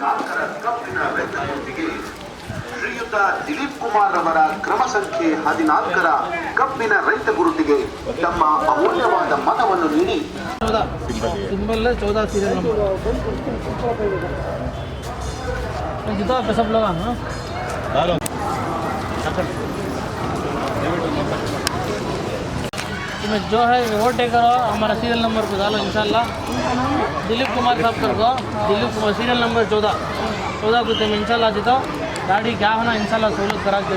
14ರ ಕಪ್ಪಿನ ವೆಚ್ಚದೊಂದಿಗೆ ಶ್ರೀಯುತ ದಿಲೀಪ್ ಕುಮಾರ್ ಅವರ ಕ್ರಮ ಸಂಖ್ಯೆ 14ರ ಕಪ್ಪಿನ ರೈತ ಗುರುತಿಗೆ ತಮ್ಮ ಅಮೂಲ್ಯವಾದ ಮತವನ್ನು ನೀಡಿ सिंबल 14 सीरियल नंबर जितना पे सब लगा ना तुम्हें जो है वोट करो हमारा सीरियल नंबर पे डालो इंशाल्लाह दिलीप कुमार साहब कर दो दिलीप कुमार सीरियल नंबर 14 को तुम इंशाल्लाह जीतो गाड़ी क्या होना इंशाल्लाह सहूलत करा दे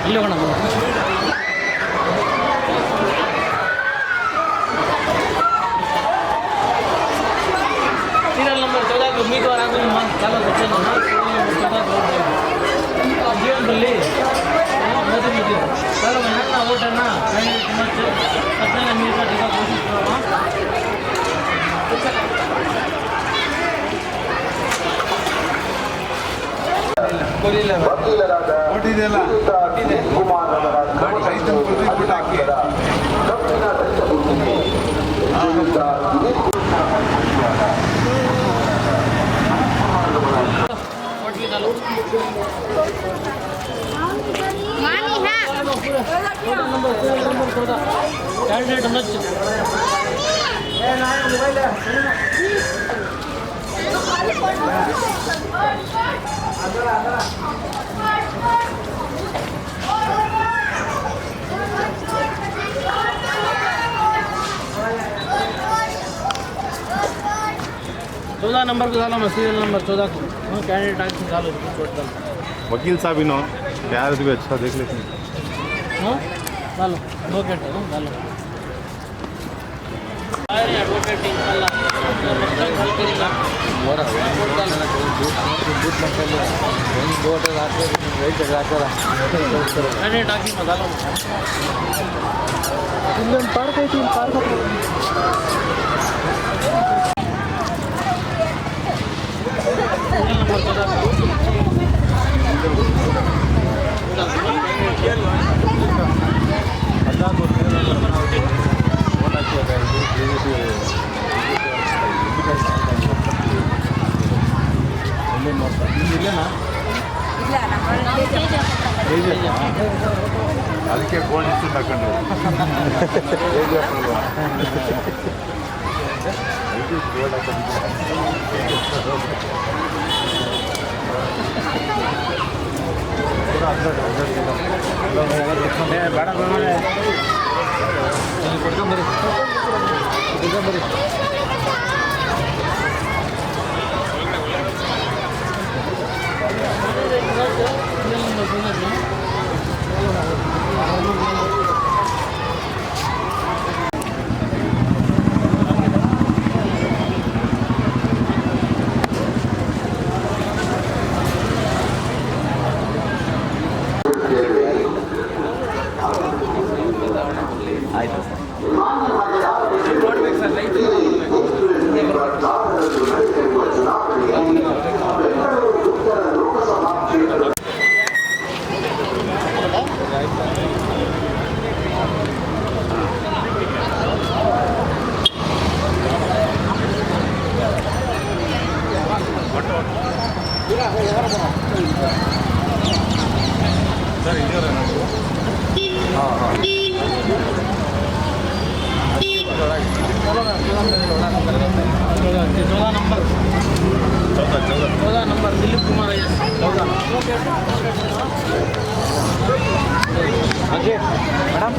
ಇಲ್ಲಿ ಹೋಗೋಣ सीरियल नंबर 14 के उम्मीदवार आगे चालो बच्चे जीवन बल्ली चलो मैं वोट है ना अपने मीर का जगह कोशिश करो ವಕೀಲರಾದ ಕುಮಾರ್ ಅವರ ಕ್ರಮ ಸಂಖ್ಯೆ 14ರ ಕಪ್ಪಿನ ರೈತ ಗುರುತಿಗೆ ಶ್ರೀಯುತ ದಿಲೀಪ್ चौदह नंबर को डालो सीरियल नंबर 14 को कैंडिडेट आगे डालो वकील साहब इनो यार भी अच्छा देख लेते हैं हाँ डालो एडवोकेट डालो एडवोकेट इंशाल्लाह हल करेगा मोरा कैंडिडेट आगे डालो इल्लेन पार्क है पार्क ಅದಕ್ಕೆ ಫೋನ್ ಇಷ್ಟು ತಗೊಂಡು ಸರ್ ಇದೆಯಲ್ಲ ನಾವು ಹಾಂ ಹಾಂ 14 नंबर दिलीप कुमार है 14 अजय मैडम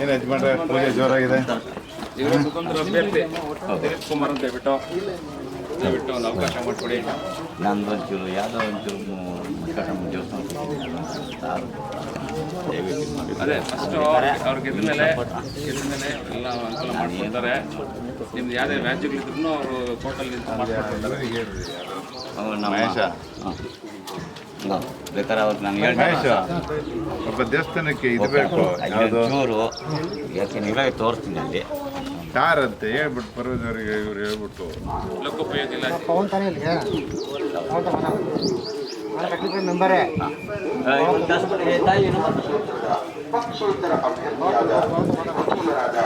ಏನು ಯಜಮಾನ್ರೆ ಪೂಜೆ ಜೋರಾಗಿದೆ ಇವರು ಸ್ವತಂತ್ರ ಅಭ್ಯರ್ಥಿ ದಿಲೀಪ್ ಕುಮಾರ್ ಅಂತ ಹೇಳ್ಬಿಟ್ಟು ಒಂದು ಅವಕಾಶ ಮಾಡಿಕೊಡಿ. ನಂದು ಒಂಚೂರು ಯಾವುದೋ ಒಂಚೂರು ದೇವಸ್ಥಾನ ಅದೇ ಫಸ್ಟು ಅವ್ರು ಗೆದ್ದ ಮೇಲೆ ಎಲ್ಲ ಅನುಕೂಲ ಮಾಡಿಕೊಡ್ತಾರೆ. ನಿಮ್ದು ಯಾವುದೇ ವ್ಯಾಜ್ಯಗಳಿದ್ರು ಅವರು ಕೋರ್ಟಲ್ಲಿ ನಿಂತು ಮಾಡ್ಕೊಡ್ತಾರೆ. ಮಹೇಶ ಬೇಕಾದ್ರೆ ಅವ್ರು ನಾನು ಮಹೇಶ ಒಬ್ಬ ದೇವಸ್ಥಾನಕ್ಕೆ ಇದು ಬೇಕು ಯಾವುದು ಚೂರು ಯಾಕೆನಿಲ್ಲ ತೋರಿಸ್ತೀನಿ ಅಲ್ಲಿ ಯಾರಂತೆ ಹೇಳ್ಬಿಟ್ಟು ಪರ್ವದವರಿಗೆ ಇವ್ರು ಹೇಳ್ಬಿಟ್ಟು ಲೋಕೋಪಯೋಗಿ ಇಲಾಖೆ ಪಕ್ಷೇತರ ಅಭ್ಯರ್ಥಿಯಾದ ವಕೀಲರಾದ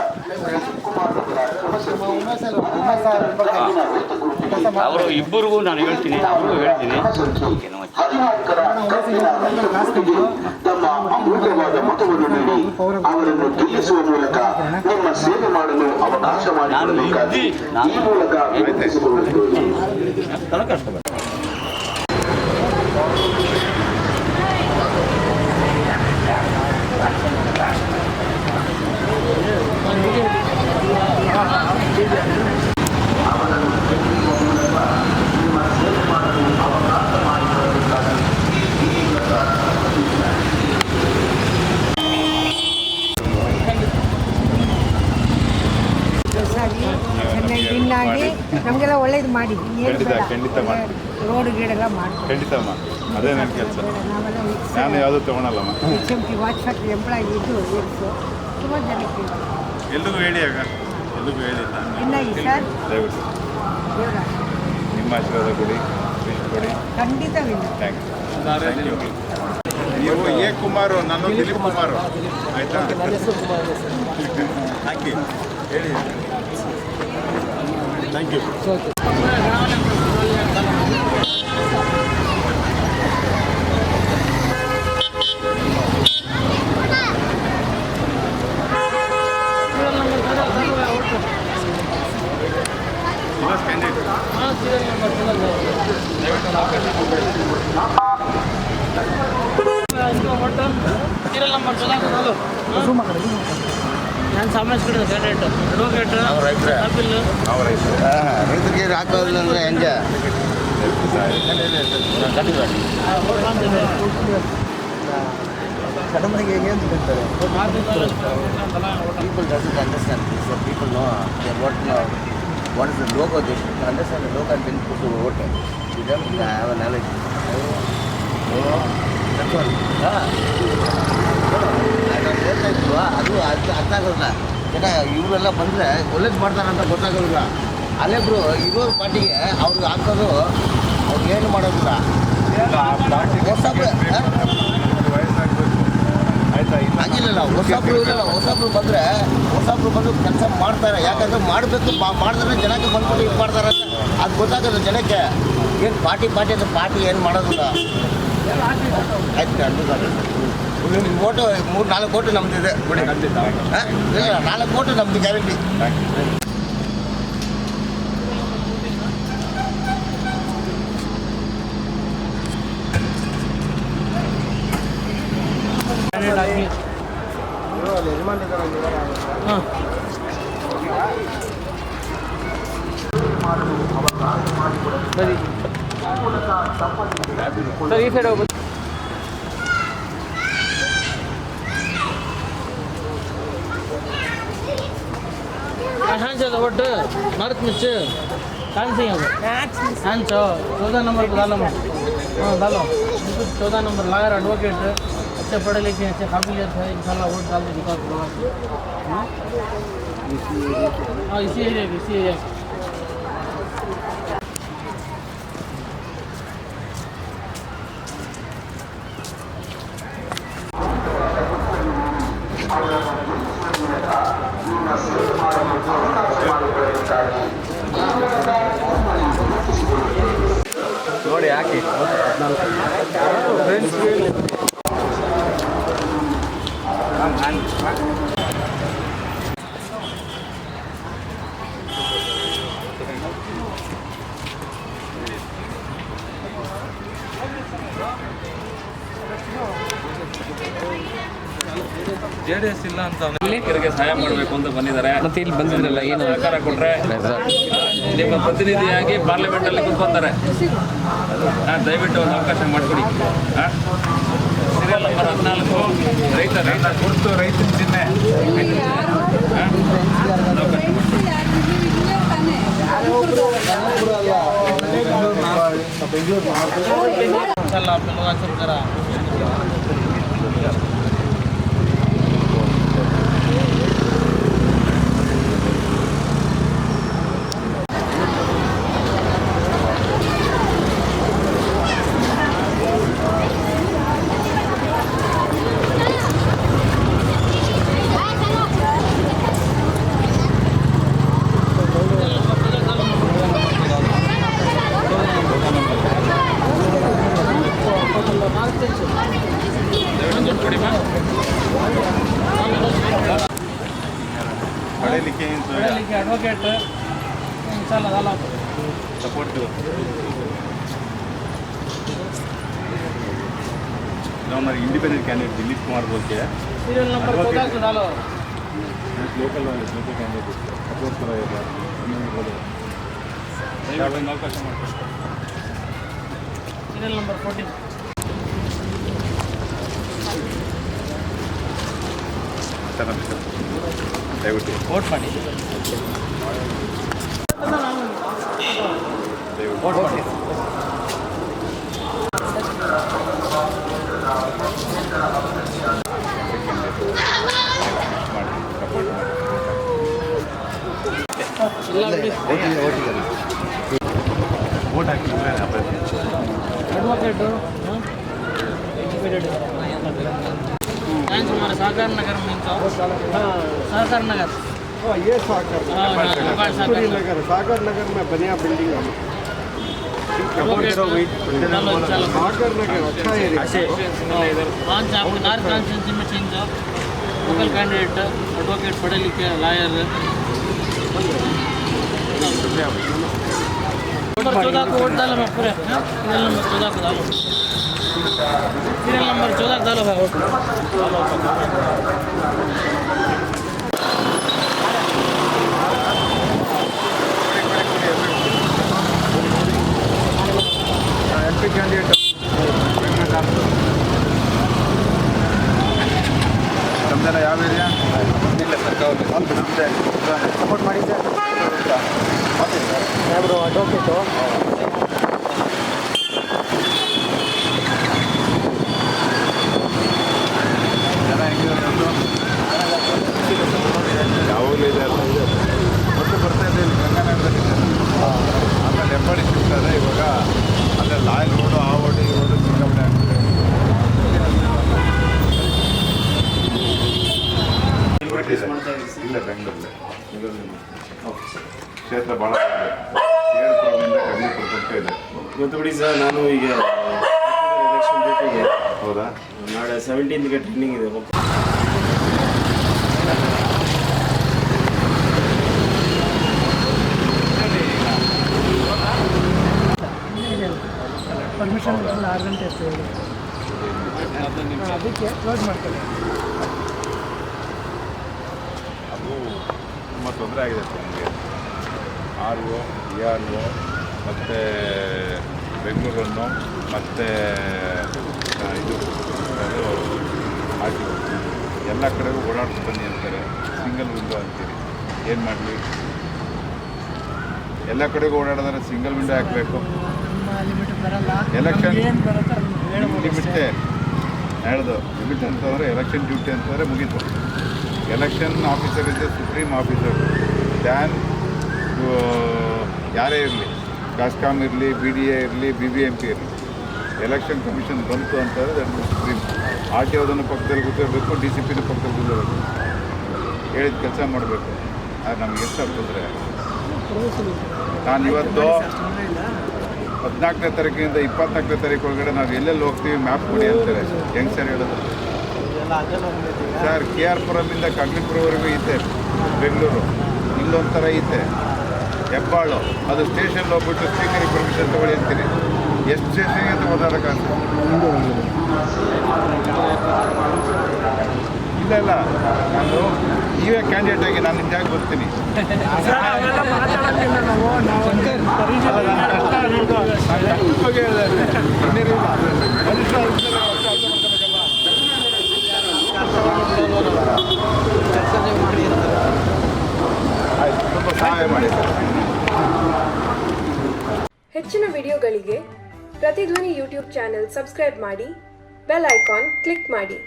ದಿಲೀಪ್ ಕುಮಾರ್ ಅವರ ಕ್ರಮಸಂಖ್ಯೆ ಅವರು ಇಬ್ಬರಿಗೂ ನಾನು ಹೇಳ್ತೀನಿ, ಅವ್ರಿಗೂ ಹೇಳ್ತೀನಿ. 14ರ ಕಬ್ಬಿನ ರೈತ ಗುರುತಿಗೆ ತಮ್ಮ ಅಮೂಲ್ಯವಾದ ಮತವನ್ನು ನೀಡಿ ಅವರನ್ನು ಗೆಲ್ಲಿಸುವ ಮೂಲಕ ನಿಮ್ಮ ಸೇವೆ ಮಾಡಲು ಅವಕಾಶ ಮಾಡಿಕೊಡಬೇಕಾಗಿ ಈ ಮೂಲಕ ವಿನಂತಿಸಿಕೊಳ್ಳುತ್ತೇವೆ. ಚೆನ್ನಾಗಿ ಇನ್ನಾಗಿ ನಮಗೆಲ್ಲ ಒಳ್ಳೇದು ಮಾಡಿ ಖಂಡಿತ ಮಾಡಿ. ರೋಡ್ ಗೀಡೆಲ್ಲ ಮಾಡಿ ಖಂಡಿತ ಅಮ್ಮ, ಅದೇ ನನ್ನ ಕೆಲಸ. ನಾನು ಯಾವುದು ತೊಗೊಳಲ್ಲಮ್ಮ. HMT ವಾಚ್ ಫ್ಯಾಕ್ಟ್ರಿ ಎಂಪ್ಲಾಯಿ ಇದ್ದು ತುಂಬ ಜನಕ್ಕೆ ಎಲ್ರಿಗೂ ಹೇಳಿ ಆಗ, ಎಲ್ರಿಗೂ ಹೇಳಿ. ಇನ್ನಾಗಿ ಸರ್ ದಯವಿಟ್ಟು ದೇವರ ನಿಮ್ಮ ಆಶೀರ್ವಾದ ಕೊಡಿ, ಕೊಡಿ. ಖಂಡಿತವಿಲ್ಲ. Thank you. ನೀವು ಎ ಕುಮಾರು, ನಾನು ದಿಲೀಪ್ ಕುಮಾರು, ಆಯಿತಾ? ಹಾಕಿ ಹೇಳಿ. Thank you. ಸೀರಿಯಲ್ ನಂಬರ್ 14 ನಾನು ಸಾಮಾನ್ಯ ಕಡೆ ಕ್ಯಾಂಡಿಡೇಟ್ ಅಡ್ವೊಕೇಟ್ ಕಪಿಲ್ ರೈತರಿಗೆ ಹಾಕೋದಿಲ್ಲ ಅಂದರೆ ಹೆಂಗೆ ಕಡಿಮೆಗೆ ಏನು ಹೇಳ್ತಾರೆ. People doesn't understand this. People know what is the logo. They should understand the logo and then put to vote. You don't have a knowledge. That's all. ಹೇಳ್ತಾ ಇದ್ವು, ಅದು ಅರ್ಥ ಆಗೋದಿಲ್ಲ. ಯಾಕೆ ಇವರೆಲ್ಲ ಬಂದರೆ ಒಳ್ಳೇದು ಮಾಡ್ತಾರಂತ ಗೊತ್ತಾಗೋದಿಲ್ಲ. ಅಲ್ಲೆಬ್ರು ಇರೋರು ಪಾರ್ಟಿಗೆ ಅವ್ರಿಗೆ ಹಾಕೋದು ಅವ್ರಿಗೆ ಏನು ಮಾಡೋದಿಲ್ಲ. ಆಗಿಲ್ಲ ಹೊಸಬ್ರು ಬಂದರೆ ಬಂದು ಕೆಲಸ ಮಾಡ್ತಾರೆ. ಯಾಕಂದರೆ ಮಾಡಬೇಕು, ಮಾಡಿದ್ರೆ ಜನಕ್ಕೆ ಬಂದ್ಬಿಟ್ಟು ಇದು ಮಾಡ್ತಾರೆ ಅಂತ ಅದು ಗೊತ್ತಾಗೋದು ಜನಕ್ಕೆ. ಏನು ಪಾರ್ಟಿ ಅಂತ ಪಾರ್ಟಿ ಏನು ಮಾಡೋದಿಲ್ಲ. ಆಯ್ತು, ಓಟು 3-4 ಓಟು ನಮ್ದಿದೆ ಬಿಡಿ. ಇಲ್ಲ 4 ಓಟು ನಮ್ದು ಗ್ಯಾರಂಟಿ. ಸರ್ ಈ ಸೈಡ್ ಹೋಗ್ಬೋದು. हाँ चलो वोट मार्च में कौन सी है वो हाँ 14 नंबर को डालो। हाँ डालो, 14 नंबर लॉयर एडवोकेट अच्छे पढ़े लिखे अच्छे काबिलियत है, इंशाल्लाह वोट डाल के दिखा करो। हाँ इसी एरिया ನೋಡಿ ಹಾಕಿ. JDS ಇಲ್ಲ ಅಂತ ರೈತರಿಗೆ ಸಹಾಯ ಮಾಡಬೇಕು ಅಂತ ಬಂದಿದ್ದಾರೆ. ಮತ್ತೆ ಇಲ್ಲಿ ಬಂದಿದ್ರಲ್ಲ, ಏನು ಸಹಕಾರ ಕೊಟ್ಟರೆ ನಿಮ್ಮ ಪ್ರತಿನಿಧಿಯಾಗಿ ಪಾರ್ಲಿಮೆಂಟಲ್ಲಿ ಕೂತ್ಕೊಂತಾರೆ. ದಯವಿಟ್ಟು ಒಂದು ಅವಕಾಶ ಮಾಡಿಕೊಡಿ. ಸೀರಿಯಲ್ ನಂಬರ್ 14 ರೈತ ಗುರುತು ರೈತನ ಚಿಹ್ನೆ. चला आपल्याला वाचन करा. पढ़े-लिखे हैं तो एडवोकेट चला झाला सपोर्ट करो. हमारे इंडिपेंडेंट कैंडिडेट दिलीप कुमार बोलते हैं. सीरियल नंबर 14 से डालो. लोकल कैंडिडेट सपोर्ट करो एक बार. सीरियल नंबर 14 ದಯವಿಟ್ಟು वोट ಮಾಡಿ. ವೋಟ್ ಮಾಡಿ. ಸಪೋರ್ಟ್ ಮಾಡಿ. ಇಲ್ಲ ಬಿಡಿ. ವೋಟ್ ಹಾಕಿದ್ರೆ एडवोकेट हमारे सागर नगर में सागर नगर. ये सागर नगर सागर नगर में बनिया बिल्डिंग है. सागर नगर अच्छा एरिया. पाँच आपके नार कॉन्स्टिट्यूंसी में चेंज हो. लोकल कैंडिडेट एडवोकेट पढ़े लिखे लॉयर. नंबर 14 को वोट डालो. मैं पूरे सीरियल नंबर 14 को डालो. सीरियल नंबर 14 डालो भाई वोट डालो. MP ಕ್ಯಾಂಡಿಡೇಟ್ ನಮ್ದೆಲ್ಲ ಯಾವ ಏರಿಯಾ? ಇಲ್ಲ ಸರ್ ನಮ್ಮದೇ ಸಪೋರ್ಟ್ ಮಾಡಿ ಸರ್. ಸಾಹೇಬ್ರು ಅಡ್ವೊಕೇಟು. ಜನ ಹೆಂಗಿದ್ರು ಯಾವಾಗಲೂ ಇದೆ ಅಲ್ಲ. ಮೊದಲು ಬರ್ತಾ ಇದೆ ಇಲ್ಲಿ ಗಂಗಾನಗರದಲ್ಲಿ ಇದೆ. ಆಮೇಲೆ ಹೆಬ್ಬಾಳಿ ಶಿಫ್ಟ್ ಆದರೆ ಇವಾಗ ಅಲ್ಲೇ ಲಾಯಲ್ ರೋಡು ಆ ರೋಡು ಈ ರೋಡು ಸಿಕ್ಕಾಪಟ್ಟೆ ಆಗ್ತದೆ. ಇಲ್ಲ ಬೆಂಗಳೂರಲ್ಲಿ ಕ್ಷೇತ್ರ ಭಾಳ ಕೇರಳದಿಂದ ಕಡ್ಲಿಪುರ ತನಕ ಇದೆ. ಇವತ್ತು ಬಿಡಿ ಸರ್, ನಾನು ಈಗ ಎಲೆಕ್ಷನ್ ಡ್ಯೂಟಿಗೆ ಹೌದಾ? ನಾಳೆ 17ಗೆ ಟ್ರೈನಿಂಗ್ ಇದೆ. ಪರ್ಮಿಷನ್ 6 ಗಂಟೆ ಇರ್ತದೆ. ಅದಕ್ಕೆ ಕ್ಲೋಸ್ ಮಾಡ್ತಾರೆ. ಅದು ತುಂಬ ತೊಂದರೆ ಆಗಿದೆ ಸರ್ ನಮಗೆ. RO, ERO ಮತ್ತು ಬೆಂಗಳೂರನ್ನು ಮತ್ತು ಇದು RTO ಎಲ್ಲ ಕಡೆಗೂ ಓಡಾಡ್ಕೊಂಡು ಬನ್ನಿ ಅಂತಾರೆ. ಸಿಂಗಲ್ ವಿಂಡೋ ಅಂತೀರಿ, ಏನು ಮಾಡಲಿ? ಎಲ್ಲ ಕಡೆಗೂ ಓಡಾಡಿದ್ರೆ ಸಿಂಗಲ್ ವಿಂಡೋ ಹಾಕಬೇಕು. ಲಿಮಿಟ್ ಬರಲ್ಲ. ಎಲೆಕ್ಷನ್ ಏನು ಬರುತ್ತೆ ಲಿಮಿಟೇ ಹೇಳ್ದು. ಲಿಮಿಟ್ ಅಂತಂದರೆ ಎಲೆಕ್ಷನ್ ಡ್ಯೂಟಿ ಅಂತಂದರೆ ಮುಗೀತು. ಎಲೆಕ್ಷನ್ ಆಫೀಸರ್ ಇದ್ದರೆ ಸುಪ್ರೀಂ ಆಫೀಸರ್ ದ್ಯಾನ್ ಯಾರೇ ಇರಲಿ, ಕಾಸ್ಕಾಮ್ ಇರಲಿ, BDA ಇರಲಿ, BBMP ಇರಲಿ. ಎಲೆಕ್ಷನ್ ಕಮಿಷನ್ ಬಂತು ಅಂತಂದರೆ ದಟ್ ಸುಪ್ರೀಂ. RTO ಪಕ್ಕದಲ್ಲಿ ಕೂತಿರಬೇಕು, DCPನೂ ಪಕ್ಕದಲ್ಲಿ ಕೂತಿರಬೇಕು, ಹೇಳಿದ ಕೆಲಸ ಮಾಡಬೇಕು. ಅದು ನಮಗೆ ಎಷ್ಟು ಆಗ್ತಂದರೆ, ನಾನು ಇವತ್ತು 14ನೇ ತಾರೀಕಿನಿಂದ 24ನೇ ತಾರೀಕು ಒಳಗಡೆ ನಾವು ಎಲ್ಲೆಲ್ಲಿ ಹೋಗ್ತೀವಿ ಮ್ಯಾಪ್ ಕೊಡಿ ಅಂತಾರೆ. ಹೆಂಗೆ ಸರ್ ಹೇಳೋದು ಸರ್? KR ಪುರಮಿಂದ ಕಗ್ಲಿಪುರವರೆಗೂ ಐತೆ ಬೆಂಗಳೂರು, ಇಲ್ಲೊಂಥರ ಐತೆ ಹೆಬ್ಬಾಳು. ಅದು ಸ್ಟೇಷನ್ ಹೋಗ್ಬಿಟ್ಟು ಸ್ಪೀಕರಿಗೆ ಪರ್ಮಿಷನ್ ತೊಗೊಳ್ಳಿ ಅಂತೀನಿ. ಎಷ್ಟು ಸ್ಟೇಷನ್ಗೆ ಅಂತ ಓದಾಡೋಕ್ಕಾಗ್ತದೆ? ಇಲ್ಲ ಇಲ್ಲ, ನಾನು ನೀವೇ ಕ್ಯಾಂಡಿಡೇಟ್ ಆಗಿ ನಾನು ನಿಜ ಬರ್ತೀನಿ. ಕೆಲಸ ಮಾಡಿ ಅಂತಾರೆ. ಆಯ್ತು, ಸ್ವಲ್ಪ ಸಹಾಯ ಮಾಡಿ ಸರ್. ಹೆಚ್ಚಿನ ವಿಡಿಯೋಗಳಿಗೆ ಪ್ರತಿಧ್ವನಿ ಯೂಟ್ಯೂಬ್ ಚಾನೆಲ್ ಸಬ್ಸ್ಕ್ರೈಬ್ ಮಾಡಿ, ಬೆಲ್ ಐಕಾನ್ ಕ್ಲಿಕ್ ಮಾಡಿ.